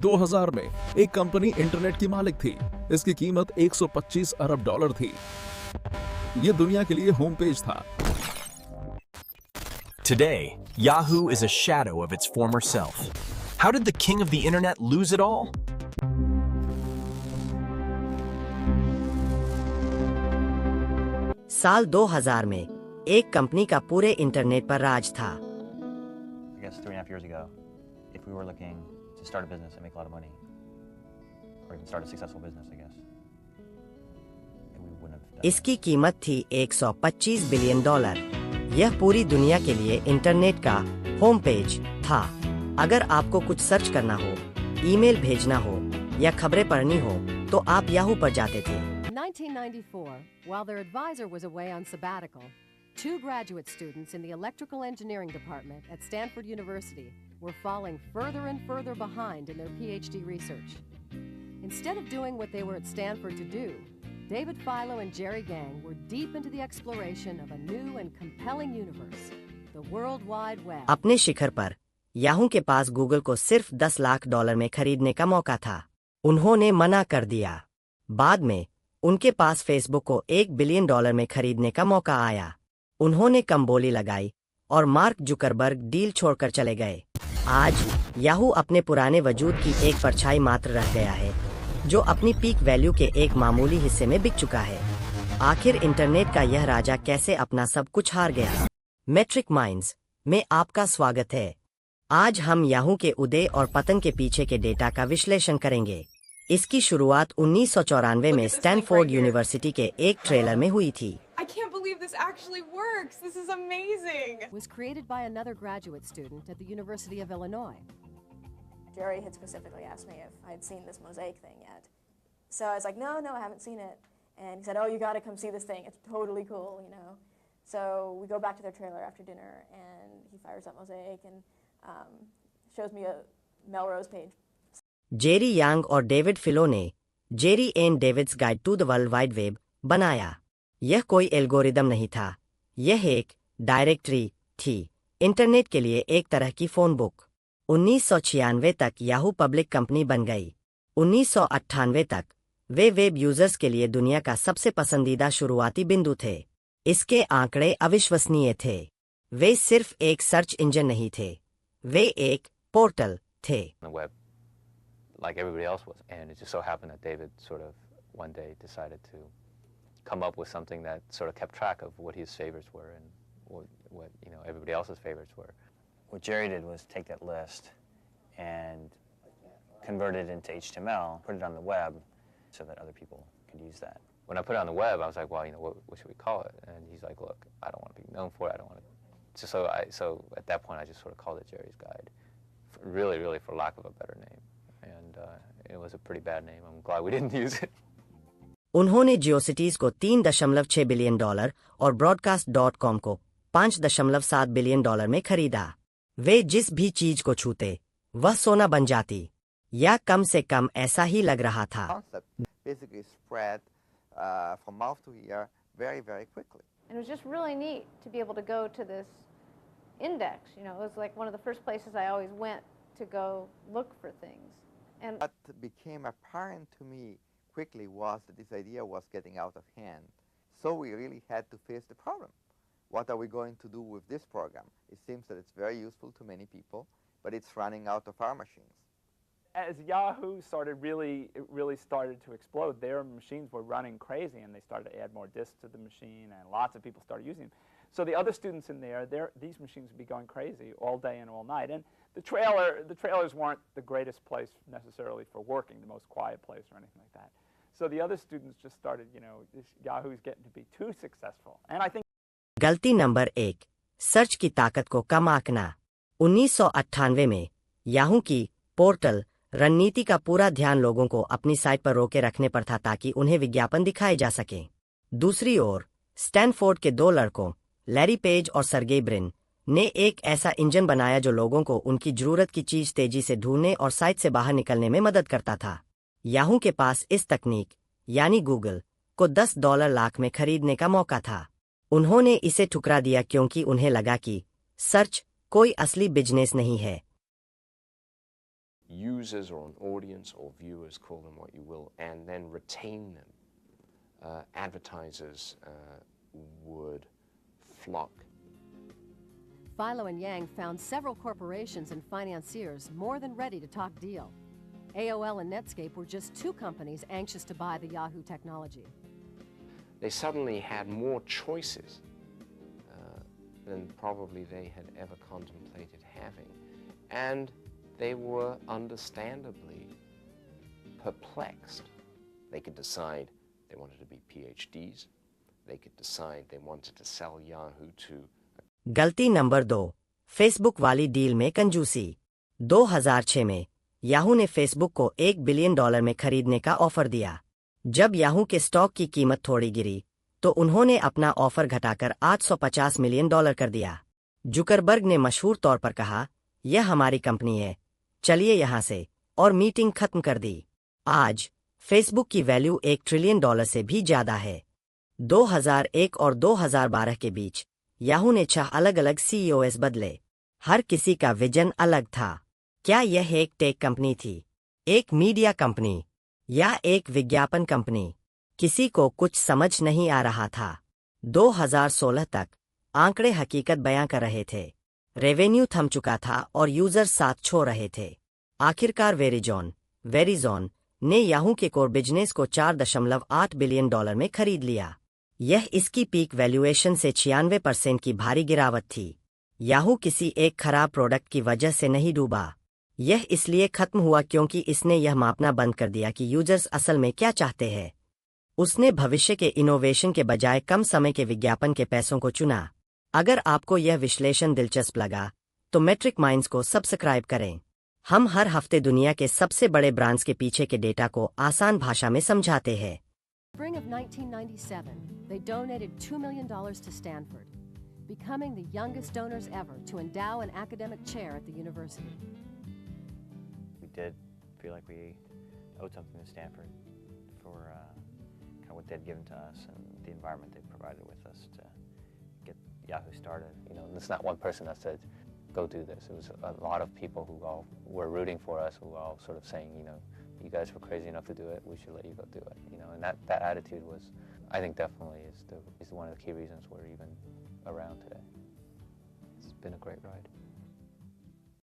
2000 में एक company internet की मालिक थी। इसकी कीमत 125 अरब डॉलर थी। यह दुनिया के लिए होम पेज था। Today, Yahoo is a shadow of its former self. How did the king of the internet lose it all? साल 2000 में एक कंपनी का पूरे इंटरनेट पर राज था। I guess 3.5 years ago, if we were looking to start a business and make a lot of money, or even start a successful business, I guess, and we wouldn't have done इसकी कीमत थी 125 billion dollar. यह पूरी दुनिया के लिए internet का home page था। अगर आपको कुछ सर्च करना हो, ईमेल भेजना हो या खबरें पढ़नी हो, तो आप याहू पर जाते थे। 1994, while their advisor was away on sabbatical, 2 graduate students in the electrical engineering department at Stanford University were falling further and further behind in their PhD research. Instead of doing what they were at Stanford to do, David Filo and Jerry Gang were deep into the exploration of a new and compelling universe, the World Wide Web. अपने शिखर पर Yahoo के पास Google को सिर्फ $10 लाख में खरीदने का मौका था। उन्होंने मना कर दिया। बाद में उनके पास फेसबुक को $1 बिलियन में खरीदने का मौका आया। उन्होंने कम बोली लगाई और मार्क जुकरबर्ग डील छोड़कर चले गए। आज याहू अपने पुराने वजूद की एक परछाई मात्र रह गया है, जो अपनी पीक वैल्यू के एक मामूली हिस्से में बिक चुका है। आखिर इंटरनेट का यह राजा कैसे अपना सब कुछ हार गया? मैट्रिक माइंड्स में आपका स्वागत है। आज हम याहू के उदय और पतन के पीछे के डेटा का विश्लेषण करेंगे। इसकी शुरुआत 1994 में स्टैनफोर्ड यूनिवर्सिटी के एक ट्रेलर में हुई थी। I can't believe this actually works. This is amazing. Was created by another graduate student at the University of Illinois. Jerry had specifically asked me if I had seen this mosaic thing yet. So I was like, no, I haven't seen it. And he said, oh, you got to come see this thing. It's totally cool, you know. So we go back to their trailer after dinner, and he fires up Mosaic and shows me a Melrose page. Jerry Yang और David Filo ने Jerry and David's guide to the world wide web बनाया। यह कोई algorithm नहीं था, यह एक directory थी, इंटरनेट के लिए एक तरह की फोन बुक। 1996 तक याहू पब्लिक कंपनी बन गई। 1998 तक वे वेब यूजर्स के लिए दुनिया का सबसे पसंदीदा शुरुआती बिंदु थे। इसके आंकड़े अविश्वसनीय थे। वे सिर्फ एक सर्च इंजन नहीं थे, वे एक पोर्टल थे। the web like everybody else was. And it just so happened that David sort of one day decided to come up with something that sort of kept track of what his favorites were and what you know everybody else's favorites were. What Jerry did was take that list and convert it into HTML, put it on the web so that other people could use that. When I put it on the web, I was like, well, you know, what should we call it? And he's like, look, I don't want to be known for it. I don't want to. So at that point, I just sort of called it Jerry's Guide, really for lack of a better name. And it was a pretty bad name. I'm glad we didn't use it. उन्होंने जियोसिटीज को $3.6 billion और ब्रॉडकास्ट.com को $5.7 billion में खरीदा। वे जिस भी चीज को छूते वह सोना बन जाती, या कम से कम ऐसा ही लग रहा था। Basically spread from mouth to ear very quickly. And it was just really neat to be able to go to this index. You know, it was like one of the first places I always went to go look for things. And what became apparent to me quickly was that this idea was getting out of hand. So we really had to face the problem. What are we going to do with this program? It seems that it's very useful to many people, but it's running out of our machines. As Yahoo really started to explode, their machines were running crazy, and they started to add more disks to the machine, and lots of people started using them. So the other students in there, these machines would be going crazy all day and all night. And the trailers weren't the greatest place necessarily for working, the most quiet place or anything like that. So the other students just started, you know, Yahoo's getting to be too successful. And I think गलती number 1, search की ताकत को कम आंकना। 1998 में Yahoo की portal रणनीति का पूरा ध्यान लोगों को अपनी साइट पर रोके रखने पर था ताकि उन्हें विज्ञापन दिखाए जा सके। दूसरी ओर स्टैनफोर्ड के 2 लड़कों लैरी पेज और सर्गेई ब्रिन ने एक ऐसा इंजन बनाया जो लोगों को उनकी जरूरत की चीज तेजी से ढूंढने और साइट से बाहर निकलने में मदद करता था। याहू के पास इस तकनीक यानी गूगल को $10 लाख में खरीदने का मौका था। उन्होंने इसे ठुकरा दिया क्योंकि उन्हें लगा कि सर्च कोई असली बिजनेस नहीं है। users or an audience or viewers, call them what you will, and then retain them, advertisers would flock. Philo and Yang found several corporations and financiers more than ready to talk deal. AOL and Netscape were just two companies anxious to buy the Yahoo technology. They suddenly had more choices than probably they had ever contemplated having. And they were understandably perplexed. They could decide they wanted to be PhDs. They could decide they wanted to sell Yahoo to. गलती number 2, Facebook वाली deal में कंजूसी। 2006 में Yahoo ने Facebook को $1 billion में खरीदने का ऑफर दिया। जब याहू के स्टॉक की कीमत थोड़ी गिरी तो उन्होंने अपना ऑफर घटाकर $850 मिलियन कर दिया। जुकरबर्ग ने मशहूर तौर पर कहा, यह हमारी कंपनी है, चलिए यहां से, और मीटिंग खत्म कर दी। आज फेसबुक की वैल्यू $1 ट्रिलियन से भी ज्यादा है। 2001 और 2012 के बीच याहू ने 6 अलग अलग CEOs बदले। हर किसी का विजन अलग था। क्या यह एक टेक कंपनी थी, एक मीडिया कंपनी, या एक विज्ञापन कंपनी? किसी को कुछ समझ नहीं आ रहा था। 2016 तक आंकड़े हकीकत बयां कर रहे थे। रेवेन्यू थम चुका था और यूजर्स साथ छोड़ रहे थे। आखिरकार वेरिजॉन ने याहू के कोर बिजनेस को $4.8 बिलियन में खरीद लिया। यह इसकी पीक वैल्यूएशन से 96% की भारी गिरावट थी। याहू किसी एक खराब प्रोडक्ट की वजह से नहीं डूबा। यह इसलिए खत्म हुआ क्योंकि इसने यह मापना बंद कर दिया कि यूजर्स असल में क्या चाहते हैं। उसने भविष्य के इनोवेशन के बजाय कम समय के विज्ञापन के पैसों को चुना। अगर आपको यह विश्लेषण दिलचस्प लगा तो मेट्रिक माइंड्स को सब्सक्राइब करें। हम हर हफ्ते दुनिया के सबसे बड़े ब्रांड्स के पीछे के डेटा को आसान भाषा में समझाते हैं। Spring of 1997, they donated $2 million to Stanford, becoming the youngest donors ever to endow an academic chair at the university. We did feel like we owed something to Stanford for kind of what they'd given to us and the environment they provided with us to get Yahoo started. You know, and it's not one person that said, go do this. It was a lot of people who all were rooting for us, who were all sort of saying, you know, you guys were crazy enough to do it, we should let you go do it. You know, and that attitude was, I think, definitely is one of the key reasons we're even around today. It's been a great ride.